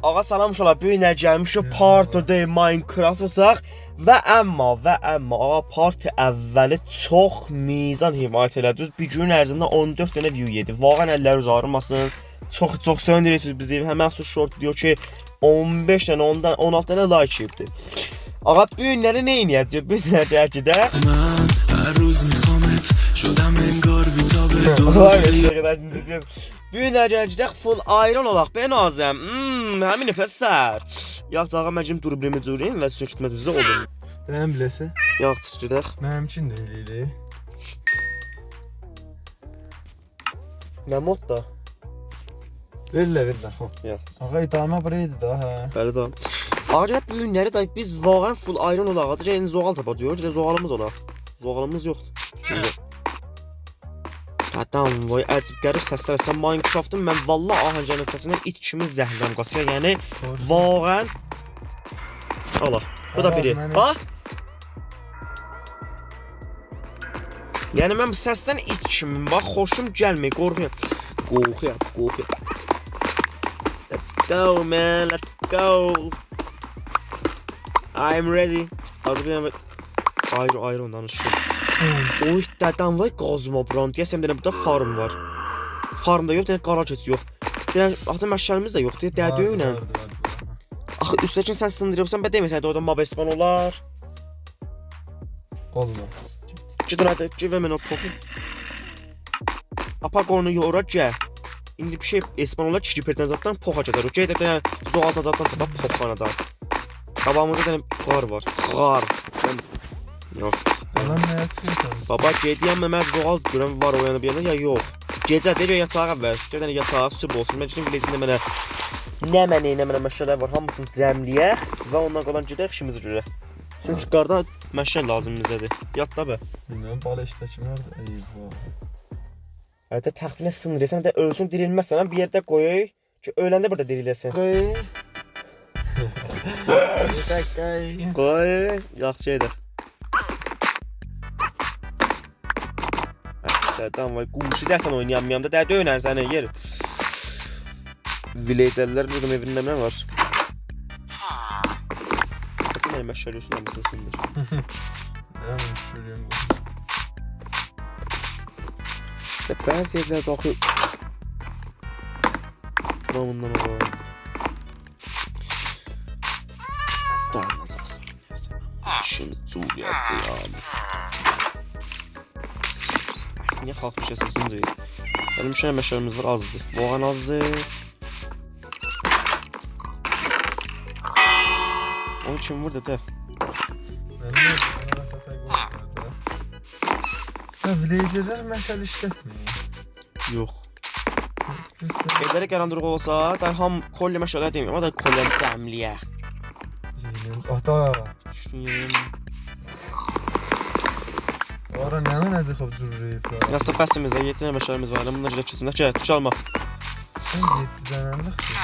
Ağa salam uşaqlar, bu gün gəlmişik Party Minecraft otaq və amma ağa party əvvəli çox mizan himayət elədiniz. Bir gün ərzində 14 dənə view yedi. Vaqən əllər uzarmasın. Çox söndürürsünüz bizi. Həmən su short diyor ki 15 dənə 16 dənə like yedi. Ağa bu günləri nə edəcəyik? Bu günləri gələcək. هر روز میخوامت شدم انگار بیتاب درسته Bu günləri gələcək full iron olaq be nazım. Həmin pəsər. Yaxşı ağa məcim durub durayım və sökütmə düzdə olum. Dəyəm biləsə? Yaxşı gedək. Mənim üçün də elə. Nə modda? Verirlər. Yaxşı. Ağa idamə buraydı da, hə. Bəli də. Ağa bu günləri də biz vaqən full iron olaq. Adacaq zoğal tapacağıq. Zoğalımız olaq. Zoğalımız yoxdur. Adam vay əcib qərib səslər. Sən Minecraft'ın mən valla ahəngənin səsindən it kimi zəhləm qaçır. Yəni vaqən Allah. Bu da biri. Bax. Yəni mən səsdən it kimi bax xoşum gəlmir. Qorxuram. Let's go man. Let's go. I'm ready. Arabaya Iron danışıyor. Oy dədəm vay qazma brand. Deyəsəm deyən burada farm var. Farmda yox, deyən qaraj heç yox. Deyən hatta məşəlimiz də yoxdur. Dədə ilə. Axı üstəkin sən sındırırsan, bə deməsən də orada mob spawn olar. Olmaz. Gedin hadi, give mən o topu. Apa qonu yora gəl. İndi bir şey spawn olar, creeperdən zatdan poxa gedər. O gedə deyən zoğaldan zatdan tapaq poxana da. Qabağımızda deyən qar var. Qar. Yox. Anam nə etsən? Baba gediyəm mən zoğal görəm var o yana bir yana ya yox. Gecə deyir yatağa ver. Gedən yatağa süb olsun. Mən üçün biləcəyəm mənə məşələr var. Hamısını cəmləyək və ondan qalan gedək işimizi görək. Çünki qarda məşən lazım bizədir. Yat da bə. Bilmirəm, bal işdəki nədir? Eyvah. Hətta təxminə sınırırsan da ölsün dirilməsən bir yerdə qoyuq ki öləndə burada diriləsən. Qoy. Yaxşı edək. Dədəm vay quşu dəsən oynayamıyam da dədə önən səni yer. Villagerlər buldum evində nə var? Nə məşəlüsün hamısını sındır. Nə şurayım bu. Bəzi yerlərdə axı Bundan var. Darnacaqsan. Şimdi Cumhuriyeti yani. Niye kalkmış esasını değil? Benim şu an meşalemiz var azdı. Boğan azdı. Onun için burada da. Villagerlər məsəl işlətmir. Yox. Evlərə qaranlıq olsa, da ham kolye meşalə deməyəm, amma da kolye cəmliyək. Ata. Düşdün yerim. Ara nədir xab zürrəyib? Nasıl bəsimizdə 7 dənə meşalemiz var. Bunlar ilə keçsinlər. Gəl, düşalma. Sən 7 dənəlikdir.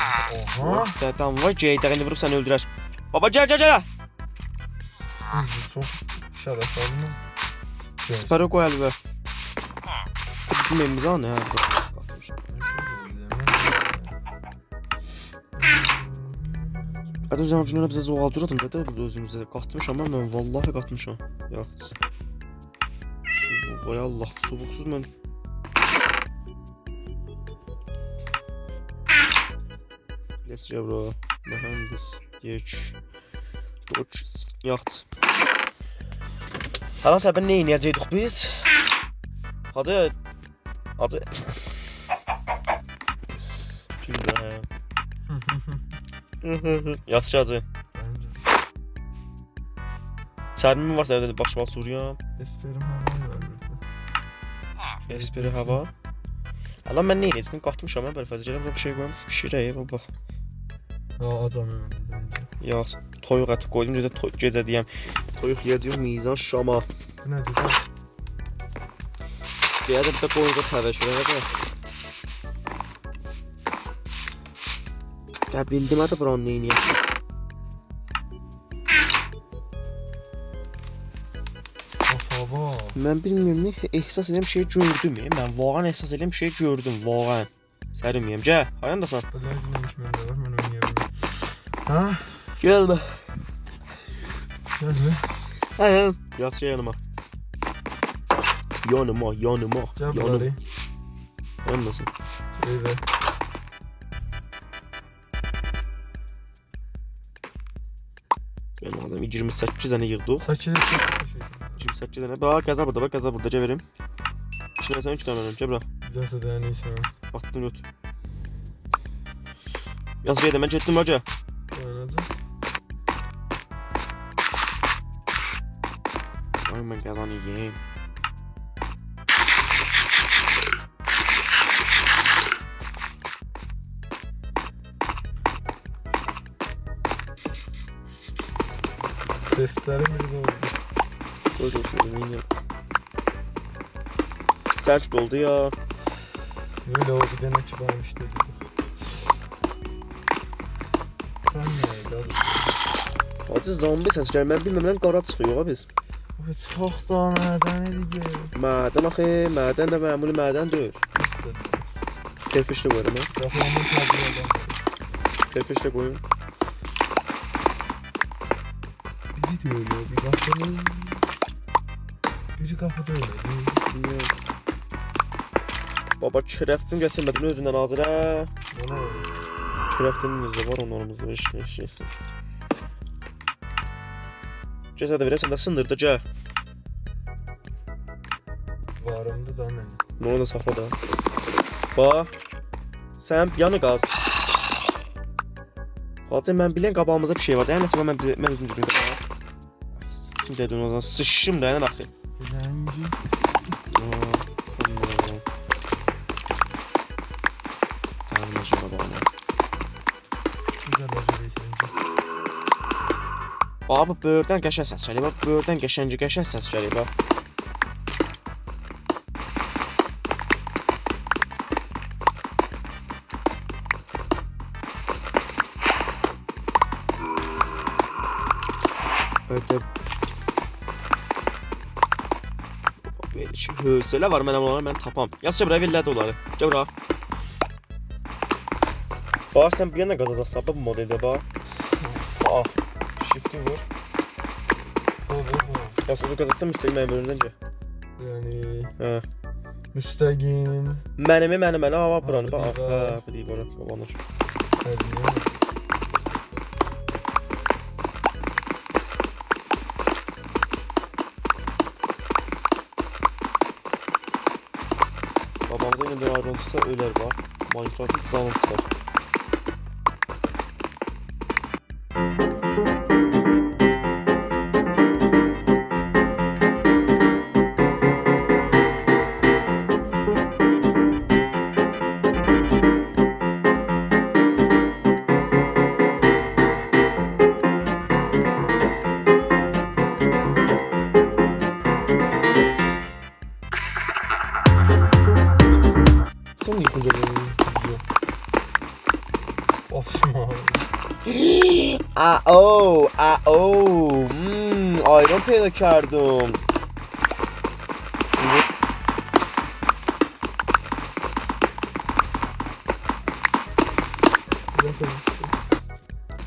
Oha. Dədəm vay, Ceydəğini vurub səni öldürər. Baba, gəl. Çox şərəf alınır. Sparo qoy əlbə. Bizim evimizə al, nə? Hətta özəm ucunlara bizə zoğalcıradım, dədə özümüzə qatmışam, mən vallahi qatmışam. Yaxşı. Vay Allah, çubuqsuz mən. Lescə bro, mühəndis, geç. Yaxşı. Hala təbə nə inəyəcəkdik biz? Hadi. Gülə. Yaxşı hadi. Çərmim varsa evdə başıma suruyam. Esperim hava var burada. Esperi hava. Hala mən nə inəyəcəkdim? Qatmışam mən belə fəzəcələm bir şey qoyum. Pişirək baba. Acam məndə dəncə. Yaxşı. Toyuq əti qoydum, gecə deyəm. Toyuq yediyor mizan şama. Bu nədir bu? Bir də qoyunca təvəkkül edə. Də bildim də buranın nə inəyək. Ataba. Mən bilmirəm nə ehsas edirəm şey gördüm. Mən vaqən ehsas edirəm şey gördüm, vaqən. Sərimiyəm. Gəl, hayandasan? Belə günə kimi də var, mən oynaya bilmirəm. Ha? Gelme. Gelme. Aynen. Yat şey yanıma. Yanıma. Gel Yanıma. buraya. Yanmasın. Eyvah. Benim adam 28 tane yığdıq. Saçını çek. 28 tane. Bak gaza burada, bak gaza burada. Cəverim. İçine sen 3 tane verim. Cəbra. Bir daha da neyse. Attım göt. Yaz şeyde ben çettim hoca. Oynayacağız. Ay ben kazanı yiyeyim. Seslerim bir de oldu. Böyle olsun yemin ya. Selçuk oldu ya. Böyle o bir tane çıkarmış dedi. Sen ne gaz? Hacı zombi səsləri mən bilmirəm qara çıxıyor ha biz. Bu çok da nereden ediyor? Mədən axı, mədən də məmuli mədən deyil. Kefişli qoyuram ha. Zafer'in tabiiyle. Kefişli qoyun. Biri de öyle, bir kapıda. Biri kapıda öyle. Bilmiyorum. Baba kürəftin gətirmədin özündən hazır ha. Ona öyle. Kürəftinin izli var onlarımızda eşlesin. Cəsə də verəm, sən də sındırdı cə. Varımdı da ne? Ne oldu safa da? Ba. Sən yanı qaz. Hacı mən bilən qabağımızda bir şey var. Yəni nəsə mən özüm dedim. Sim dedin o zaman sıçışım da yəni axı. Dilenci. Tamam necə qabağına. Güzel acele sence. Abi böyürdən qəşəng səs gəlir. Bax böyürdən qəşəng səs gəlir bax. Ödə belə şey hövsələ var mənə onları mən tapam. Yazca bura vellədə onları. Gəl bura. Bax sən bir yana qazacaqsan bu modeldə bax. Bax. Shift'i vur. Bu. Ya sonra qazaqsan müstəqil bölümdən gəl. Yani Hə. müstegim. Mənim hava buranı Ha, bax. bu Hə, deyil, bu deyib ora qabanır. Hadi. Babamıza yine bir ayrıntısı öler bax. Minecraft'ın zanlısı var. Sen niye kullanıyorsun? Osman. Ayran peyda kardım. Şimdi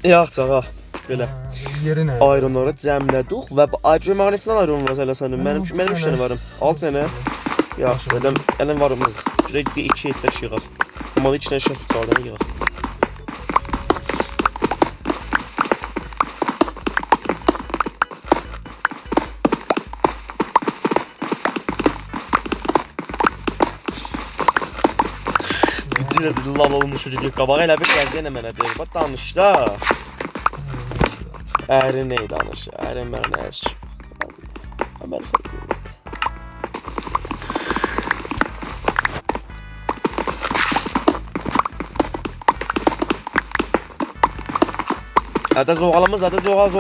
yaxşı ağa. Belə. Yeri ne? Ayronları cəmlədik və bu acı mağarasından ayrılmaz hələ sənin. Mənim 3 dənə varım. 6 dənə. Yaxşı, ələn varımız. Direkt bir 2 hissək yığaq. Amma 2 dənə şəs tutardan yığaq. Bütünlə də lal olmuş çocuk qabağa elə bir qəziyyənə mənə deyir. Bax danış da. Ərin ey danış. Ərin mənə əş. Əməl fəzil. Hadi zoğalımız, hadi zoğal.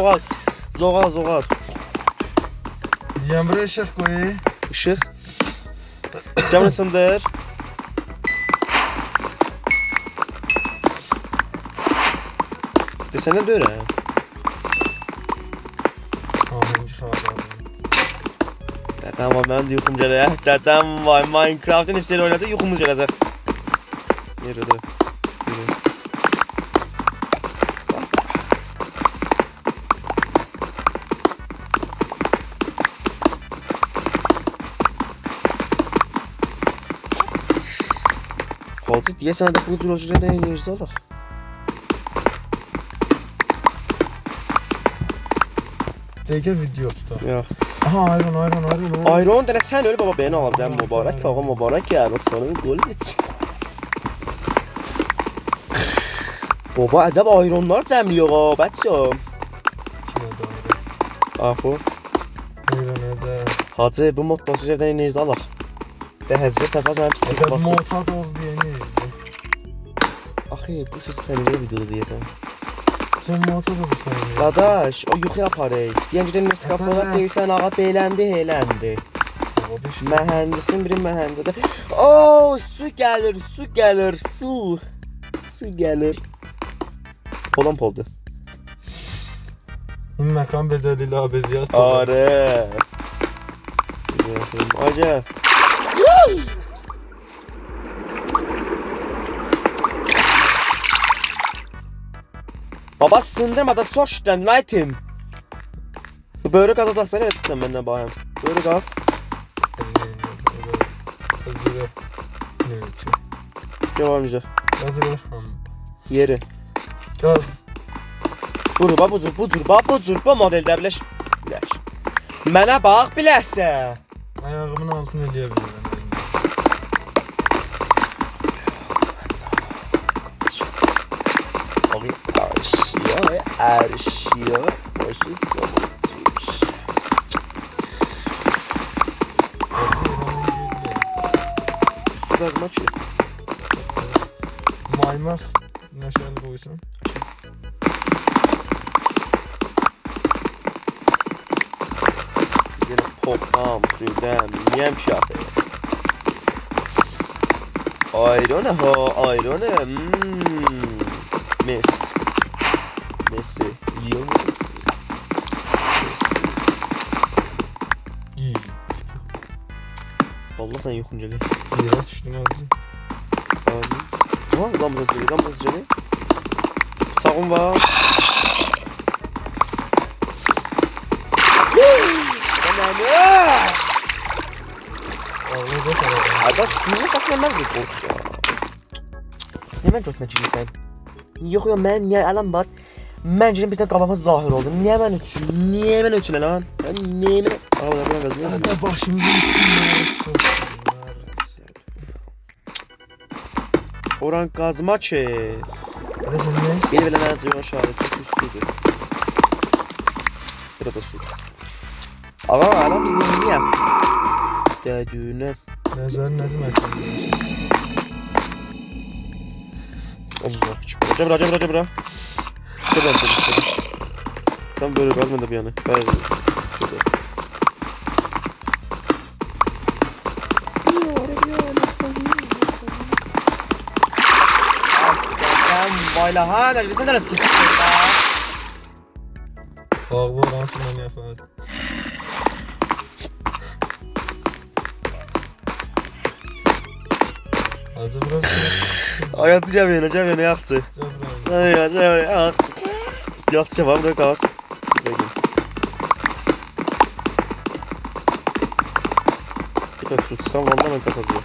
Zoğal. Diyem buraya ışık koy. Işıq. Camını sındır. Desene de öyle. Ahınci xabar. Dedem var, ben de yuxum gəlir. Dedem var, Minecraft'ın hepsiyle oynadı, yuxumuz gələcək. Yürüdü. Hacı deyəsən də bu cür ojuredən enerji alaq. Dəqiqə video tutar. Yox. Aha, ayron. Ayron da sən öl baba beni alacağım mübarək ağa mübarək yarın sana gol iç. Baba əcəb ayronlar cəmliyor ha bəçəm. Kimə də ayron. Afo. Ayron edə. Hacı bu mod ojuredən enerji alaq. Və həzrət təpəz mənim pis Əgər basır. motad oldu deyəni. Axı bu söz sənin videoda deyəsən. Sən motad oldu sən. Dadaş, o yuxu aparır. Deyən ki, Nescafe-lar Məsələn. deyirsən, ağa beləndi, eləndi. Baba Mühəndisin biri mühəndisdə. Oo, su gəlir, su gəlir, su. Su gəlir. Polan poldu. این مکان به دلیل آبزیات Arı. Acı. Baba sındırmadan çok şüphelendim item. Bu börek az atarsan etsin benimle bayım. Börek az. Özürü ne için? Devam edecek. Özürü Yeri. Gaz. Bu modeldə biləş. Mənə bax biləsə. Ayağımın altını eləyebilirim. Abi arşiyo. Başı savunmuş. Su qazma ki. Maymaq neşəli qoysun. Yenə popam, sürdən, yiyəm ki axı. Ayrona ha, ayrona. Messi. Leo Messi. İyi. Vallahi sen yoxunca gəl. Yerə düşdün azı. Abi. Tamam, damız sıçradı. Bıçağım var. Ağlı da xarab. Ada sinir səslə mən qorx ya. Niyə mən götməciyim sən? Yox, mən niyə ələm bax. Məncə bir tane kafama zahir oldu. Niyə mən üçün lan? Niyə mən? Abi buradan qazıyor. Hadi başımızın üstüne. Oran qazma ki. Hadi sen ne? Beni belə nədir aşağı, çox üstüdür. Burada su. Ağa, aramız niyə? Dədüyünə. Nəzər nə demək? Allah. Cəbra. Sen böyle kazma da bir yana. Hayır. Şöyle. Ben bayla ha da sen de suç. Bağlı olan şundan yapar. Azı burası. Ayatacağım yana yaktı. Cəbrayın. Yaktı var burada gaz. Güzel gün. Bir de su çıkan valla ben katacağım.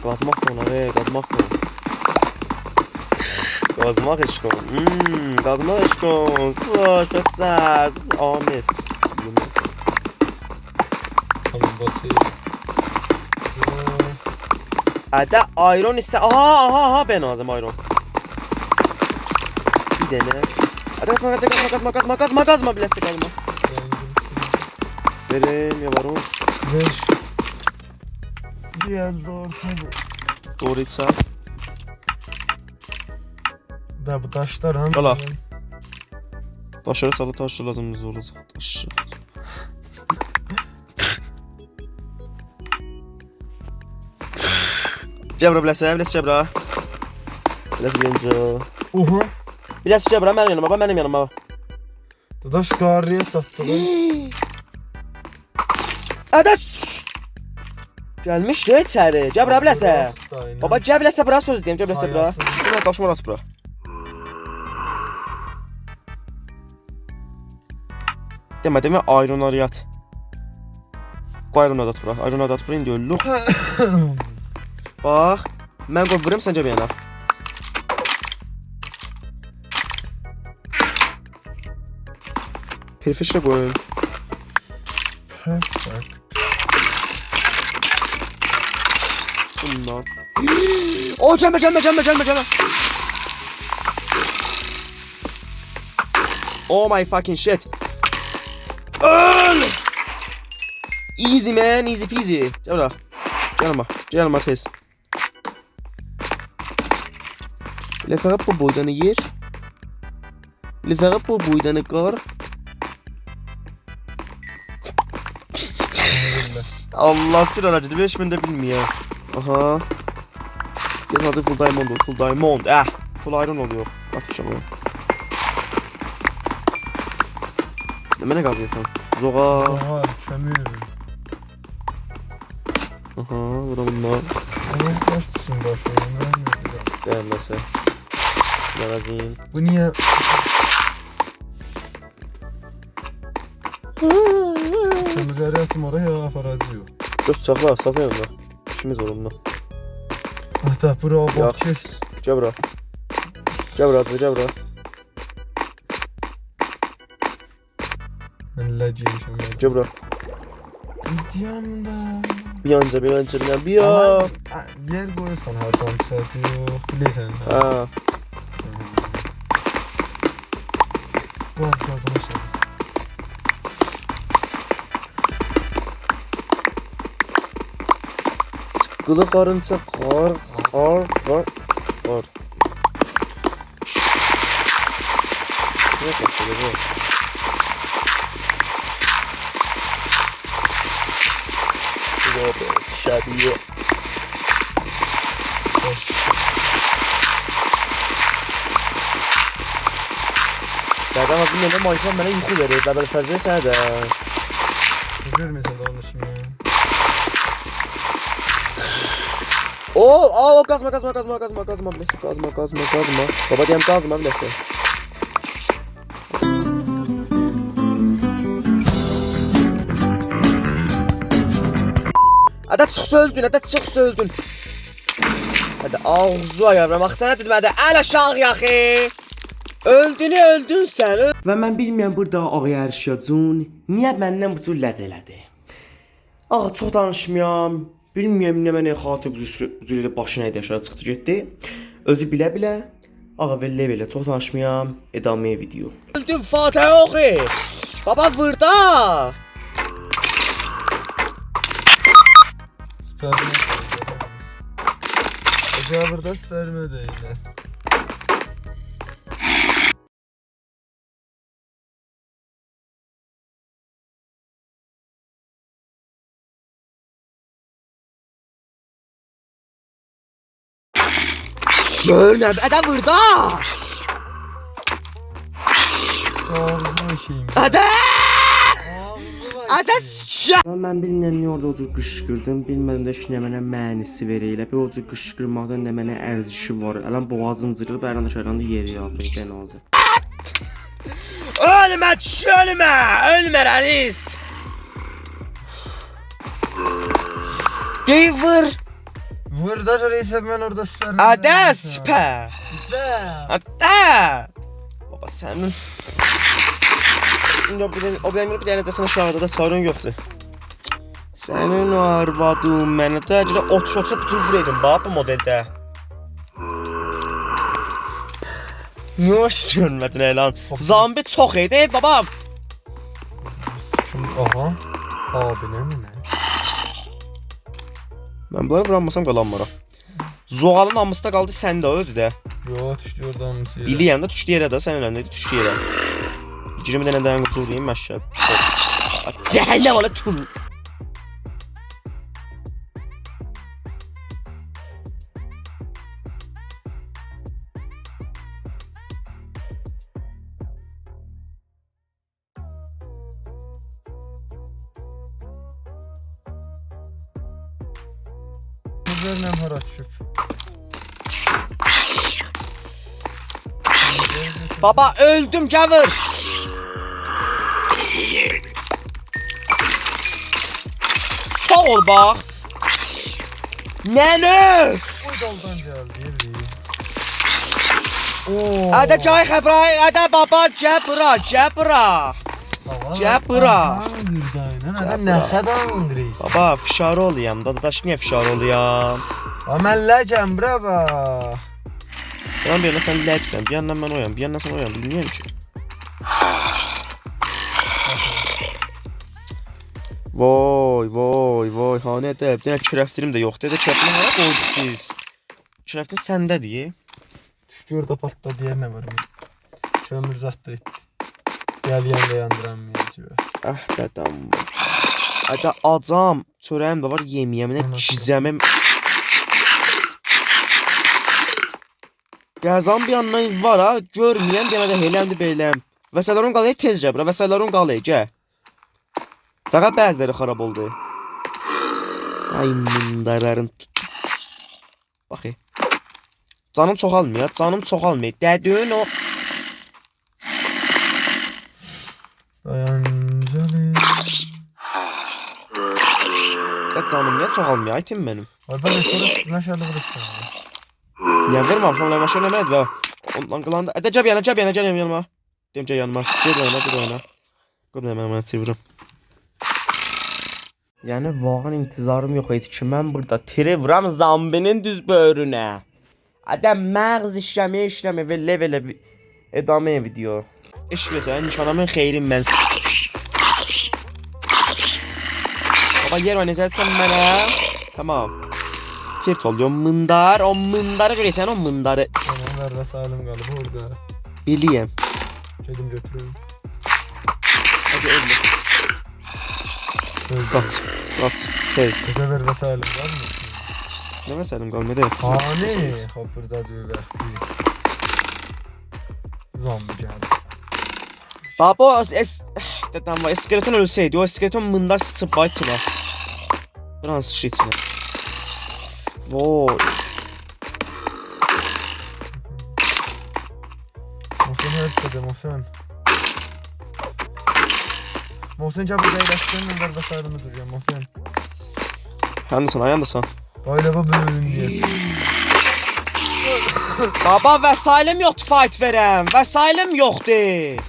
Gazmak da ona gazmak da. Gazmak eşkon. Gazmak eşkon. Zulaş vesaire. Ames. Yumes. Tamam basayım. Ada ayron ise aha ben ağzım ayron. Bir dene. Ada gazma bilesi gazma. Vereyim ya baron. Ver. Gel doğru seni. Doğru içsel. Da bu taşlar ha. Ala. Taşları salı taşları lazım bize olacak. Taşı. Cebra bilesi cebra. Bilesi birinci. Oha. Bilesi cebra benim yanıma. Dadaş qarıya satdı lan. Ada gelmiş ya içeri. Cebra bilesi. Baba cebra bilesi bura söz diyeyim cebra bilesi bura. Buna taşım orası bura. Demədim Iron Ariat. Qoy Iron Adat bura. Iron Adat bura indi öldü. Bax, mən qoy vuram səncə bir yana. Perfektlə qoyun. Perfect. Bundan. Oh, gəlmə. Oh my fucking shit. Öl! Easy man, easy peasy. Gəl bura. Gəlmə tez. Elə fəqət bu boydanı yer. Elə fəqət bu boydanı qar. Allah aşkına aracıdı. 5000 de bilmiyor. Aha. Gel hadi full diamond ol. Full diamond. Full iron oluyor. Bakmışam o. Demene gaz yesən. Zoğa. Aha, kömür. Aha, bu da bunlar. Onun kaç tutsun başlayın. Değerləsə. Magazin. Bu niye? Kömürleri atım oraya aparacı yok. Göz çaqlar, safayım da. İşimiz var onunla. Hatta bura bak Yaxşı. kes. Gəl bura. Gəl bura. Elləciymişim. Gəl bura. İhtiyamda. Bir yanca. Yer koyursan hardan çıxacaq. Bilirsən. Ha. Gaz qazmışam. Qılı qarınca qar. Ne saçmalı bu? Şabiye. Dədə ha bilmədə Minecraft mənə yuxu verir. Dəbəl fəzlə sənə də. Görməsən danışma. Oo, qazma. Biləsə, qazma. Baba deyəm qazma biləsə. Ədə çıx öldün. Hədə ağzı ayarım. Bax sənə dedim hədə əl aşağı yaxı. Öldün sən. Və mən bilmirəm burada ağa yarışacağım. Niyə məndən bu cür ləc elədi? Ağa çox danışmıyam. Bilmirəm nə mənə xatib bu cür elə başına aşağı çıxdı getdi. Özü bilə. Ağa belə çox danışmıyam. Edamə video. Öldün Fatih oxu. Baba vurda. Acaba burada sperme değiller. Şöyle ədə vurda. Ağzına şeyim. Ədə s***. Mən bilmirəm niyə orada o cür qışqırdım. Bilmədim də ki, nə mənə mənisi verir. Elə bir o cür qışqırmaqdan nə mənə ərzişi var. Ələn boğazım cırılıb, ərən aşağıdan da yeri yaldı. Cənazə. Ölmə Rənis. Dey vur. Vur da reise ben orada sperme. Ədə sipə. Ədə. Baba sənin. O benim bir dənəcəsinə aşağıda da sarın yoxdur. Sənin arvadın mənə də görə otur bütün vuraydım bax bu modeldə. Yox görmədin elan. Zambi çox idi babam. Aha. Abi ne mi? Mən bunları vuranmasam qalanmaram. Zoğalın hamısı da qaldı səndə özü də. Yo düşdü oradan mı seyir? Biliyəm də düşdü yerə də sən önəmdə düşdü yerə. 20 dənə dən qutuluyum məşəb. Cəhənnəm ola tur. Üzerinden hara düşüp. Baba öldüm gavur. Sağ ol bax. Nənə? Oy daldan geldi. Oo. Ada çay xəbray, ada baba cəbra, cəbra. Cəbra. Neden ne kadar gris? Baba fişarı oluyam, dadaş niyə fişarı oluyam? Amelləcəm brava. Ben bir yana sen ləksən, bir yandan mən oyam, bir yandan sen oyam, bilmiyorum ki. Vay vay vay, hanədə, bir dənə kürəftirim də yoxdur, da kürəftini hara qoyduq biz? Kürəftin səndədir. Düştü orada patladı diye ne var? Kömür zattı etti. Gel yanında yandıramayacağım. Ah dədəm. Ada acam, çörəyim də var, yemiyəm, nə gizəmim. Qəzan bir yandan var ha, görməyəm, bir yana da heləmdir beyləm. Vəsələrin qalaya tez cəbrə, vəsələrin qalaya, gəl. Fəqət bəziləri xarab oldu. Ay mindarların tutub. Bax. Canım çoxalmıyor, canım çoxalmıyor. Dədün o. Dayan canım. Dət canım niyə çoxalmıyor, aytim mənim. Ay ben sonra meşale bıraksam. Niyə verməm, sonra məşə eləmədi və. Ondan qılanda. Ədə cəb yana, gəl yanıma. Deyim gəl yanıma. Gel oyna. Qoy mən sivrim. Yəni vaqan intizarım yox idi ki, mən burada tiri vuram zambinin düz böyrünə. Adam məğz işləmə və level edamə video. Eşqləsən, nişanamın xeyrin mən. Baba yer oynayacaqsan mənə. Tamam. Tirt oluyor mındar, o mındarı görürsən, o mındarı. Tamam ver de salim galiba orada. Biliyəm. Kedim götürüyorum. Hadi öldür. Kaç. Tez. Kede ver de salim var mı? Ne mesela kalmadı. Hani hopperda diyor verdi. Zombi geldi. Baba dedem var. İskeleton ölseydi o iskeleton mındar sıçıp baytıla. Biraz şey içine. Vay. Mohsen her kede Mohsen. Mohsen çabuk eyleşsin ben de salim'i duracağım Mohsen. Yandasan. Galiba böyle diye. Baba vəsailim yoxdur fight verəm. Vəsailim yoxdur.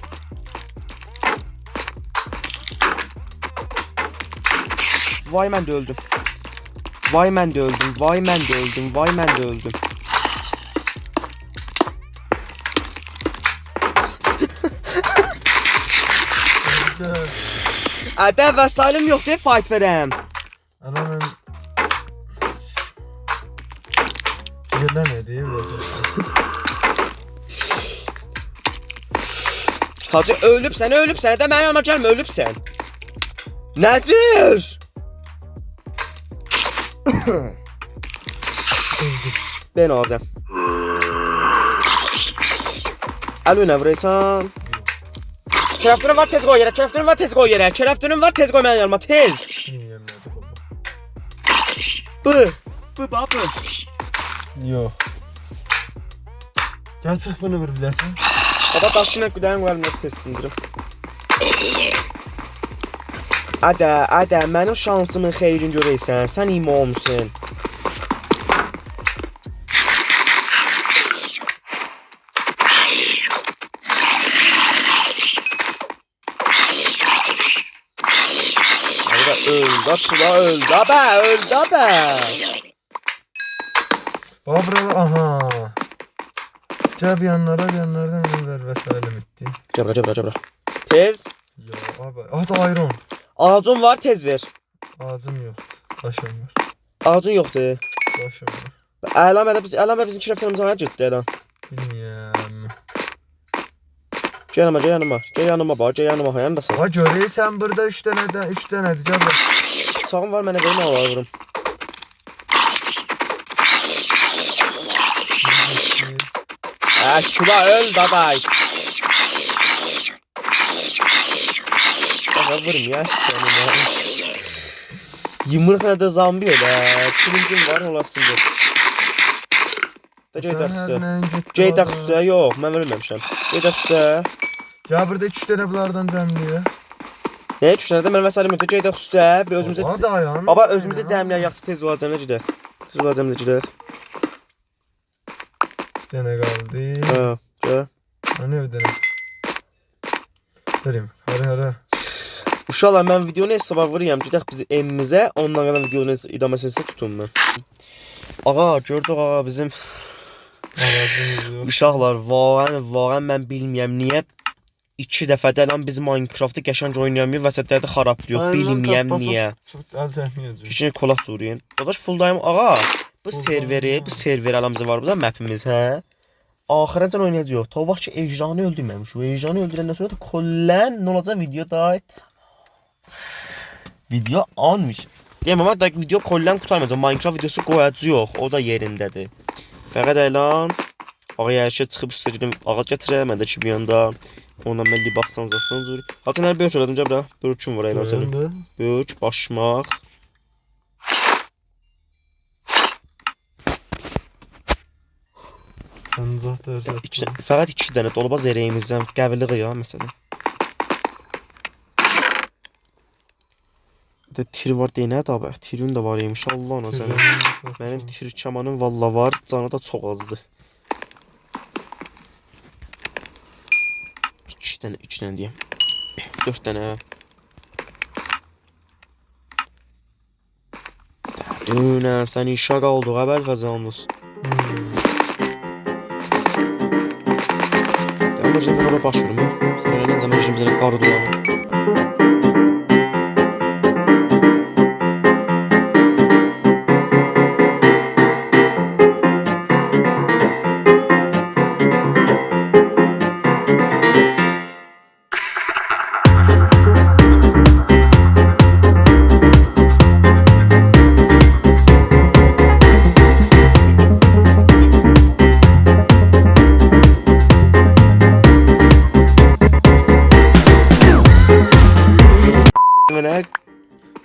Vay mən də öldüm. Vay mən də öldüm. Ədə vəsailim yoxdur fight verəm. Ana ben... Gelen ne diye Hacı ölübsən də mənim yanıma gəlmə, ölübsən. Nədir? Ben alacağım. Alo nə vuraysan? Kərəftirin var tez qoy yerə, kərəftirin var tez qoy mənim yanıma, tez. Bu baba. Yok. Gel çık bunu bir bilesin. Baba daşına qudayın qoyalım tez sindirim. Ada, mənim şansımın xeyrini görəysən, sən imo olmuşsun. Öldü be. Baba aha. Gel bir yanlardan ver vesaire bitti. Cəbra. Tez. Ya abi. Hadi ayron. Ağacın var tez ver. Ağzım yok. Taşım var. Ağacın yoxdur. Taşım var. Əlamə bizim kürəflərimiz hara getdi əlan? Bilmiyorum. Gel yanıma bax, yanındasan. Ha göreysen burada 3 tane de gel bak. Sağım var mənə vermə alıram. Küba öl babay. Baba vurum ya sonuna. Yumruqla da zambi öyle. Kılıncım var olasındır. Da Ceydak üstə yox, mən ölməmişəm. Ceydak üstə. Ya burada 3 tane bunlardan zemliyor. Ne düşərdə mən məsələn mütə gedək üstə, bir özümüzə Baba dayan. Baba özümüzə cəmləyək, yaxşı tez olacağına gedək. Tez olacağına gedək. Bir dənə qaldı. Hə, gəl. Hani bir dənə. Verim. Hara. Uşaqlar mən videonu hesaba vururam. Gedək biz evimizə, ondan qədər videonu idaməsini tutun mən. Ağa, gördük ağa bizim Ağacımız yox. uşaqlar vağən mən bilmirəm niyə 2 dəfədə lan biz Minecraft'ı qəşəng oynayamıyor və sətlərdə xarablıyor. Bilmirəm niyə. Əl çəkməyəcək. Keçən kolaq zuruyun. Dadaş full-time ağa. Bu server aramızda var burada mapimiz, hə? Axırıncı oynayacağıq. Ta vaxt ki ejdanı öldürməmiş. O ejdanı öldürəndən sonra da kollən nə olacaq video da video almış. Deyəm amma da video kollən qurtarmayacaq. Minecraft videosu qoyacağıq. O da yerindədir. Fəqət elan ağa yerşə çıxıb üstə gedim ağac gətirəm. Mən də ki bir yanda ondan mən libasdan uzaqdan zor. Hatta nə böyük elədim cəbra. Böyüküm var elan sənin. Böyük başmaq. Fəqət 2 dənə dolaba zərəyimizdən qəviliq ya məsələn. Tir var deyənə də abi. Tirin də var imiş Allah ona sənə. Mənim tir kamanım valla var. Canı da çox azdır. 2 dənə deyəm. 4 dənə. Dünən sən işə qaldıq əbəl fəzanız. Dəmir cəmir ora baş vurma. Sən elə zaman cəmir qarı dolanır.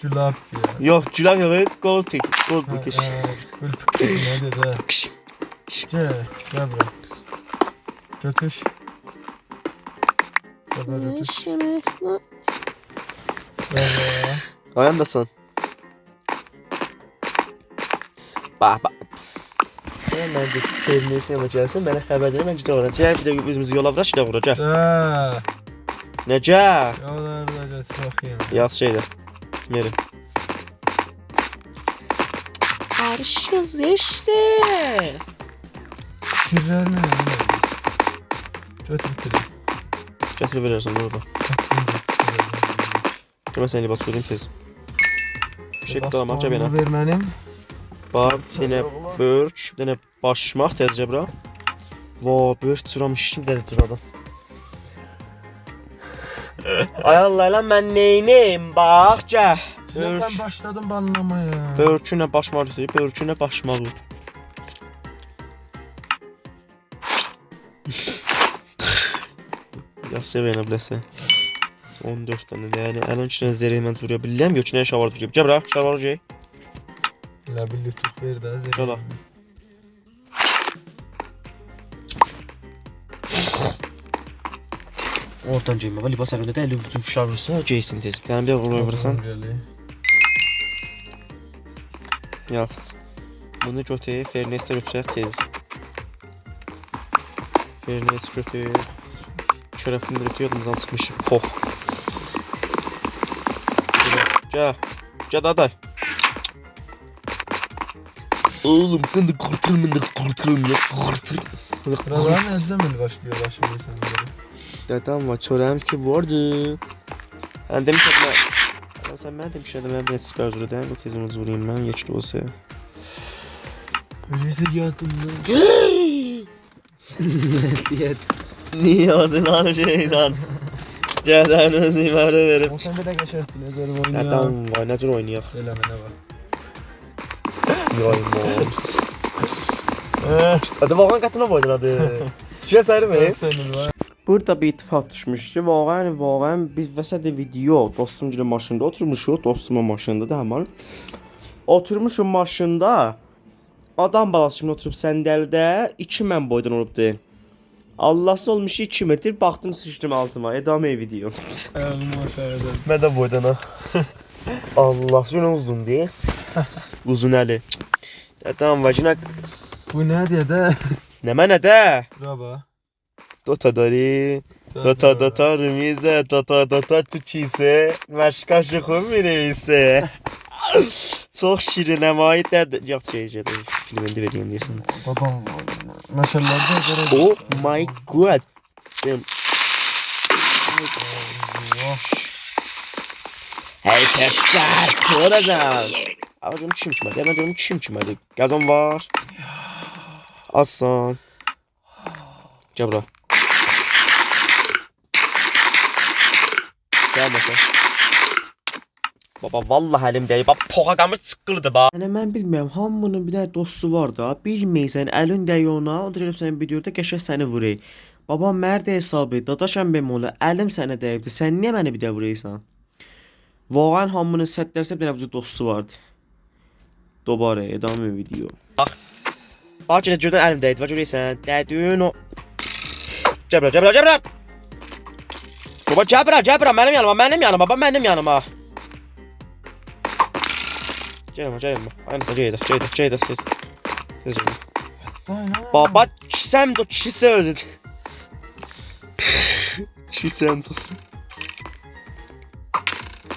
Gülab ya. Yox, gülab yox, gold pick. Gül pick nədir də? Gəl bura. Götür. Ayandasın. Bax. Mən də fermesi yana gəlsin, mənə xəbər verin, mən gedək ora. Gəl, bir də özümüzü yola vuraq, gedək ora, gəl. Necə? Yollarda götür baxayım. Yaxşı şeydir. Yerim. Arşız işte. Tirlər nə? Götür tiri. Gətirib verərsən orada. Mən səni libas süreyim tez. Bir şey qalamaq, gəl bənə. Ver mənim. Bax, bir dənə börk, bir dənə başmaq tezcə bura. Börk çuramış, kim dədə duradı. Ay Allah lan mən neyniyim? Bax, gəl. Sen başladın banlamaya. Börkünə başmaq tutuyub, börkünə başmaq. Yasya bəyənə biləsən. 14 dənə yəni əlin içinə zərək mən duruya bilirəm, yox içinə şavar duruyub. Gəl bura, şavar gəl. Elə bir lütuf ver də zərək. Gəl. Oradan geyim, baba libas əlində də əli bütün fişar vursa, geysin tez. Bir dənə bir vurmaya vursan. Yaxşı. Bunu götür, fernesdə götürək tez. Fernes götür. Şərəfdən də yadımızdan çıxmış. Pox. Gəl. Gəl daday. Oğlum sen de kurtulun ya. Buralar ne zaman başlıyor başlıyorsan böyle? Dedem var çörəm ki vardı. Ben demişdim ben. Sen ben demişdim ben bir siper zürüden bu tezimi züreyim ben geçti olsa. Öyleyse yatımdan. Niye ağzına şeysan? Cəzən özü mənə verib. O sen bir de geçertin ezerim oynuyor. Dedem var necə oynayaq? Eləmənə var. Yaymaz. Hadi vagan qatına qoydun adı. Sikə sərmi? Senin var. Burada bir ittifaq düşmüş ki, vağən biz vəsədə video dostum gilə maşında oturmuşuq, dostumun maşındadır həman. Oturmuşum maşında, adam balası kimi oturub səndəldə 2 mən boydan olubdur. Allah'sı olmuş 2 metr, baxdım sıçdım altıma. Edamə video. Ayağımı aşağıda. Mən də boydan ha. Allah, şuna uzun deyə. Uzun əli. Tamam vacina. Bu ne diye de? Nə mənə də? Bravo. Dota dari. Dota dota remize. Dota dota tuçise. Məşqaşı xummireyse. Çox şirinəm ayət. Yox şeycədə filmində vereyim deyəsən. Babam meşallerde Oh my god. Benim hey pesler, çoracağım. Ağacım kim kimedi? Hemen diyorum kim kimedi? Gazon var. Aslan. Gel bura. Gel mesela. Baba vallahi elimde. Bak poğakamı çıqqırdı ba. Yəni mən bilmirəm, hamının bir dənə dostu var da, bilməysən, əlin dəy ona, o da gəlib sənin videoda qəşəng səni vurur. Baba mərd hesab et, dadaşam bemola, əlim sənə dəyibdi. Sən niyə məni bir də vurursan? Vaqan hamının sətlərsə bir dənə bu dostu vardı. Dobara edamı video. Bax. Bax gördən əlim dəydi, bax görürsən, dəydin o. Cəbra. Baba cəbra, mənim yanıma, baba mənim yanıma. Gelme. Aynısı Ceyda siz. Baba kisem do kise özet. Kisem do.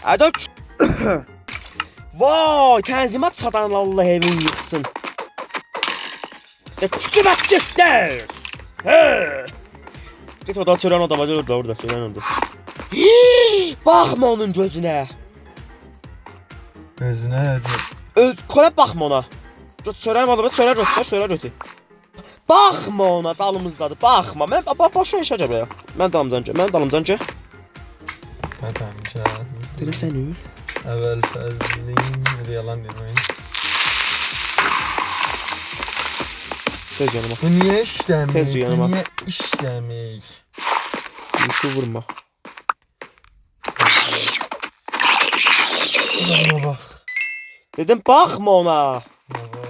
Ado. Vay tenzimat satan Allah evin yıksın. De küsüme siktir. He. Git o da tören odama orada tören orada. Bakma onun gözüne. Gözüne Kola baxma ona. Söylərim adamı, söylər ötü. Baxma ona, dalımızdadır, baxma. Mən boşuna işə gəl. Mən dalımdan gəl. Tamam. Delə sən öl. Evvel fazlin yalan demeyin. Tez yanıma. Bu niye işlemiyor? Tez yanıma. Bu niye işlemiyor? Şu vurma. Bana bak. Dedim baxma ona. Baba.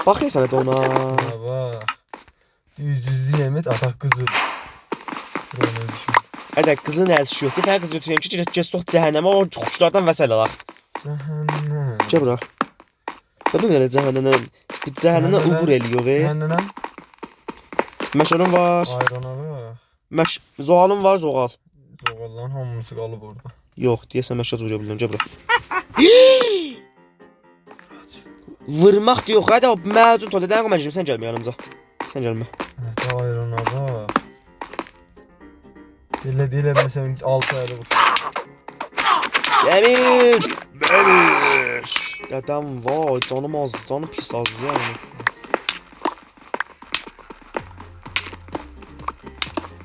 Bax ya sənə də ona. Baba. Düz yemet atak kızı. Ədə qızın əziş yoxdur. Fərq qızı ötürəyəm ki, gəstox cəhənnəmə o quşlardan vəsəl alaq. Cehennem. Gəl bura. Tabii belə cəhənnəmə ubur eləyir ve. Cehennem. Məşəlin var. Ayrana bak. Zoğalın var, zoğal. Zoğalların hamısı qalıb orada. Yox, deyəsən məşəl vura bilirəm, gəl bura. Vurmaq da yox, hadi o məzun tol edən mən sən gəlmə yanımıza. Sən gəlmə. Evet, ayrana bak. Dile mesela 6 ayda vur. Demir! Dedəm vay, canım azdı, canım pis azdı yəni.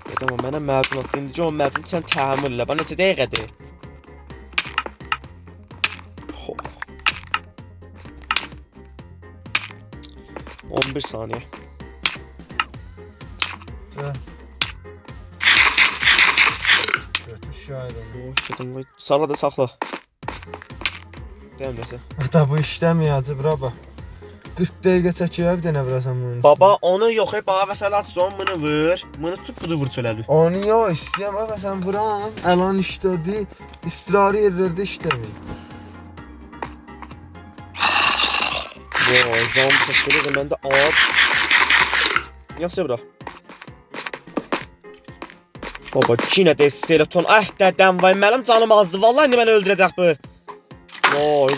Dedəm o mənə məzun atdı, indicə o məzun sən təhəmmül elə, bana neçə dəqiqədir? 11 saniye. Götür şu ayrana. Sarla da sakla. Deyəm nəsə. Hatta bu işlemiyor hacı bravo. 40 dəqiqə çəkiyor bir dənə vurasan bunun. Baba onu yox, baba vəsəl at son bunu vur. Bunu tut budu vur çöləli. Onu yok istəyəm ama sen vuran elan işlədi. İstirarı yerlerde işləmir. Vay, zam çəkdirir, məndə at. Yaxşı bura. Baba yenə də skeleton. Dədəm vay, mənim canım azdı. Vallahi indi məni öldürəcək bu. Vay,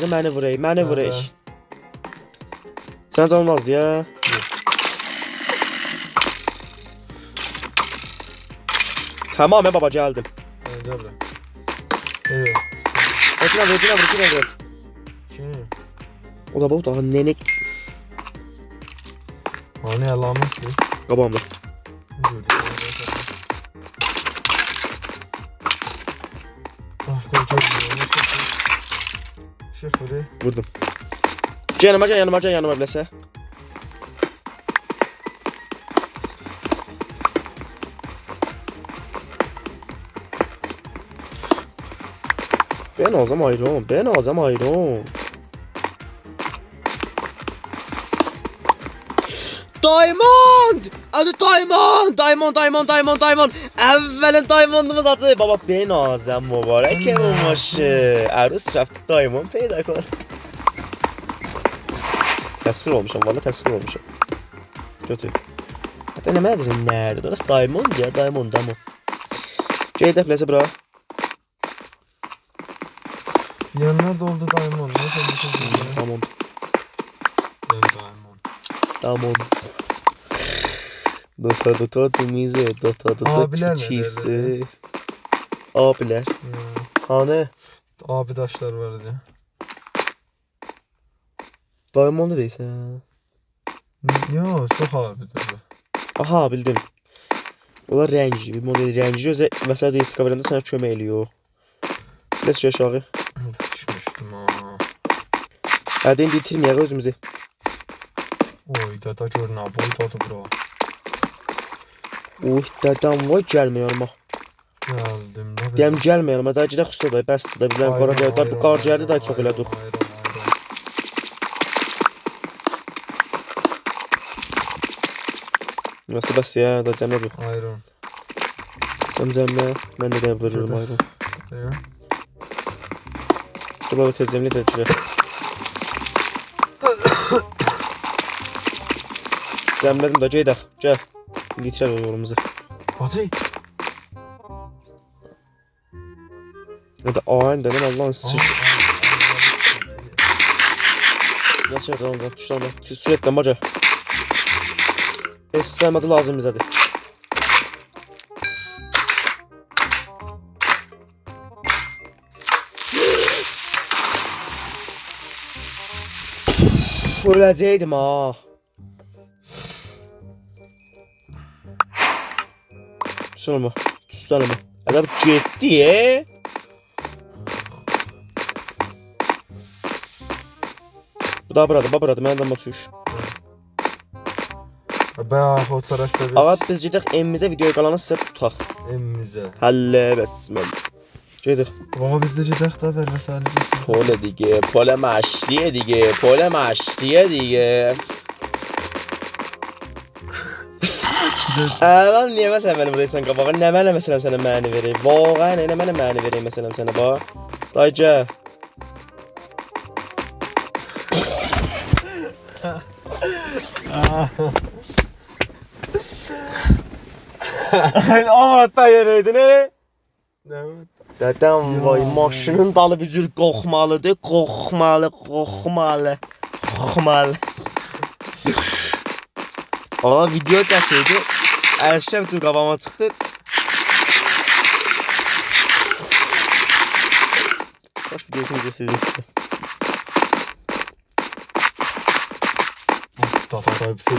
məni vurayım. Sən canın azdı ya. Tamam baba gəldim. Gel bura. Evet. Vur. Kim? O da bu daha nenek Hani alamet ki. qabağımda. Şeferi. Vurdum. Gəl yanıma biləsə. Ben azam ayron. Diamond! Adı Diamond. Əvvəlin Diamond'umuz açı. Baba ben azam mübarək ev olmaşı. Ərus rəfti Diamond peyda kor. Təsvir olmuşam, valla təsvir olmuşam. Kötü. Hatta ne mənə desin, nerede? Diamond ya, Diamond. Qeyd etməsə bura. Yanlar doldu Diamond. Ne söylüyorsun? Diamond. Diamond. Dota temize, Abiler çiğsi. Abiler. Hani? Abi taşlar vardı ya. Diamond'u deyirsən. Yo, çok abidir bu. Aha, bildim. Onlar rəngi, bir model rəngi özə məsələ irtika verəndə sənə kömək eləyir. Biraz şey aşağı. Düşmüştüm ha. Hadi indi itirməyək özümüzü. Oy dada gör ne boy dadı bura. Dədəm vay gəlmə yanıma. Geldim ne Deyəm gəlmə yanıma, daha gedək usta dayı, bəsdir da bilən qara gəldi. Da bu qar gəldi dayı çox elədik. Nasıl bəs ya, da cəmlə bu. Ayran. Cəmlə, mən də deyəm vururum ayran. Ya. Dur baba tezemli də girək. Cəmlədim da, gedək, gəl. Litrər o yolumuzu. Hadi. Ya da ayın dedim Allah'ın sıç. Nasıl yapalım da, tuşlarına. Süretten baca. Esnəmədi lazım bizədir. Öləcəkdim ha. Tutsana mı? Adam getdi ye. Bu da burada, mənim də tuş. Bayağı o tarafta biz. Ağa biz gedək evimizə videoya qalanı sizə tutaq. Evimize. Həllə bəsmən. Gedək. Baba biz de cidden da ver mesela. Pole دیگه پل مشتیه دیگه Əlan niyə məsələn məni buraysan qabağa? Nə mənə məsələn sənə məni vereyim? Vaqəən nə mənə məni vereyim məsələn sənə bax. Dayıca. Ama dayırıydı ne? Evet. Dədəm vay maşının dalı bir cür qoxmalıdır. Qoxmalı. Ağa video gətirdi. Ərşəm üçün qabağıma çıxdı. Baş videosunu göstərəcəksin. Dada hepsi.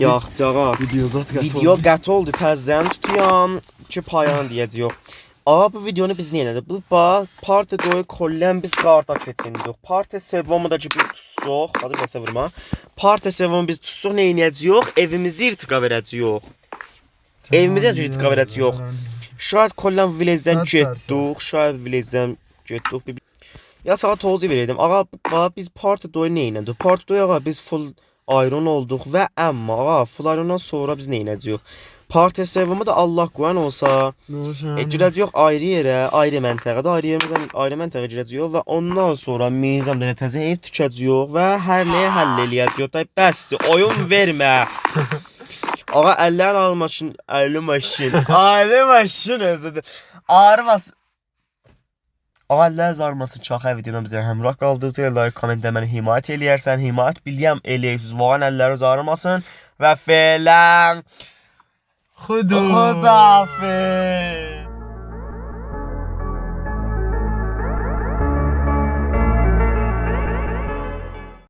Yox, cağa. Video qət oldu, təzdən tutuyam ki payan deyəcək. Ağa bu videonu biz niyə elədik? Bu bax, parti doyu kollən biz qarda keçindik. Parti sevomu da ki biz tutsuq, adı qəsə vurma. Parti sevomu biz tutsuq, nə eləyəcəyik? Evimizi irtiqa verəcəyik. Evimizə irtiqa verəcəyik. Şayad kollən vilezdən getdik, Ya sağa tozu verəydim. Ağa, bax biz parti doyu nə elədik? Parti doyu ağa biz full ayron olduq və əmma ağa, full ayrondan sonra biz nə eləyəcəyik? Parti sevomu da Allah qoyan olsa, girəcəyik ayrı yerə, ayrı məntəqədə, ayrı məntəqə girəcəyik və ondan sonra mizam da təzə ev tikəcəyik və hər nəyə həll eləyəcəyik. Day bəsdir, oyun vermə. Ağa əllərin almaşın, əli maşın özüdür. Ağrımasın. Ağa əllər zarmasın, çaxa videodan bizə həmrah qaldırdı. Like, kommentdə məni himayət eləyərsən. Himayət biliyəm eləyəsiz. Vağan əlləri zarmasın. Və fiilən Xudahafiz.